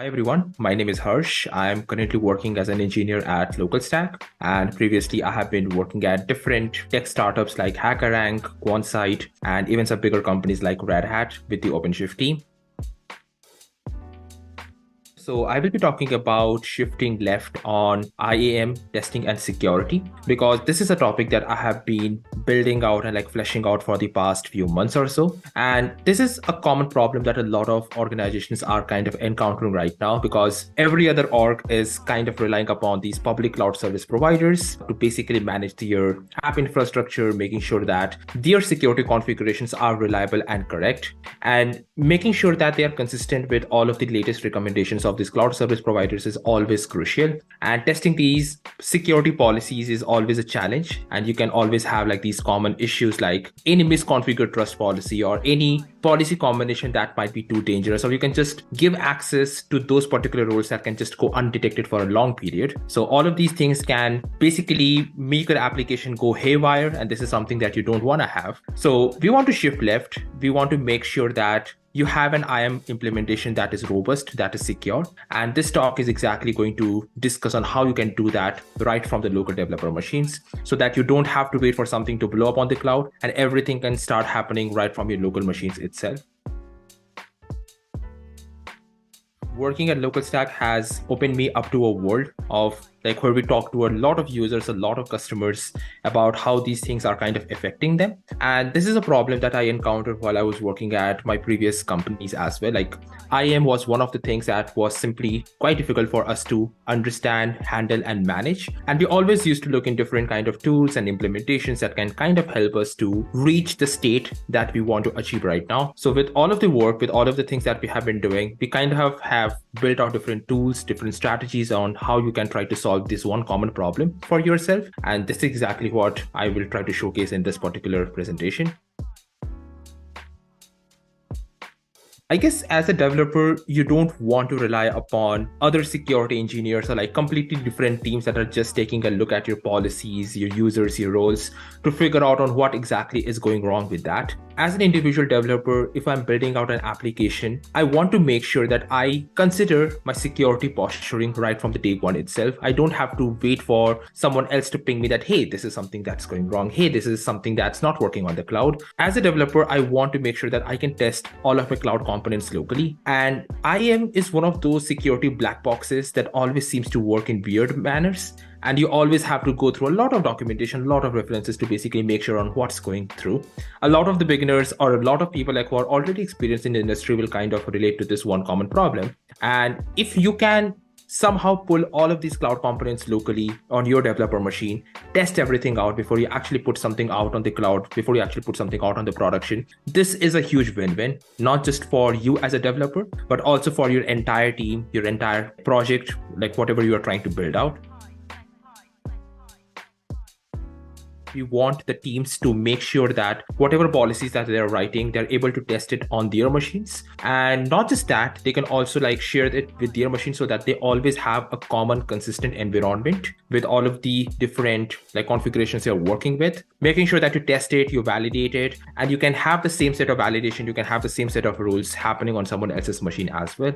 Hi everyone, my name is Harsh. I'm currently working as an engineer at LocalStack, and previously I have been working at different tech startups like HackerRank, QuantSight, and even some bigger companies like Red Hat with the OpenShift team. So I will be talking about shifting left on IAM testing and security, because this is a topic that I have been building out and fleshing out for the past few months or so. And this is a common problem that a lot of organizations are kind of encountering right now, because every other org is kind of relying upon these public cloud service providers to basically manage their app infrastructure, making sure that their security configurations are reliable and correct, and making sure that they are consistent with all of the latest recommendations of these cloud service providers is always crucial. And testing these security policies is always a challenge, and you can always have these common issues like any misconfigured trust policy or any policy combination that might be too dangerous, or you can just give access to those particular roles that can just go undetected for a long period. So all of these things can basically make your application go haywire, and this is something that you don't want to have. So we want to shift left. We want to make sure that you have an IAM implementation that is robust, that is secure. And this talk is exactly going to discuss on how you can do that right from the local developer machines, so that you don't have to wait for something to blow up on the cloud, and everything can start happening right from your local machines itself. Working at LocalStack has opened me up to a world of where we talk to a lot of users, a lot of customers about how these things are kind of affecting them. And this is a problem that I encountered while I was working at my previous companies as well. IAM was one of the things that was simply quite difficult for us to understand, handle, and manage. And we always used to look in different kind of tools and implementations that can kind of help us to reach the state that we want to achieve right now. So with all of the work, with all of the things that we have been doing, we kind of have built out different tools, different strategies on how you can try to solve this one common problem for yourself. And this is exactly what I will try to showcase in this particular presentation. I guess as a developer, you don't want to rely upon other security engineers or completely different teams that are just taking a look at your policies, your users, your roles to figure out on what exactly is going wrong with that. As an individual developer, if I'm building out an application, I want to make sure that I consider my security posturing right from the day one itself. I don't have to wait for someone else to ping me that, hey, this is something that's going wrong. Hey, this is something that's not working on the cloud. As a developer, I want to make sure that I can test all of my cloud components locally. And IAM is one of those security black boxes that always seems to work in weird manners. And you always have to go through a lot of documentation, a lot of references to basically make sure on what's going through. A lot of the beginners or a lot of people who are already experienced in the industry will kind of relate to this one common problem. And if you can somehow pull all of these cloud components locally on your developer machine, test everything out before you actually put something out on the cloud, before you actually put something out on the production, this is a huge win-win, not just for you as a developer, but also for your entire team, your entire project, whatever you are trying to build out. We want the teams to make sure that whatever policies that they're writing, they're able to test it on their machines. And not just that, they can also share it with their machines so that they always have a common, consistent environment with all of the different configurations you're working with, making sure that you test it, you validate it, and you can have the same set of validation, you can have the same set of rules happening on someone else's machine as well.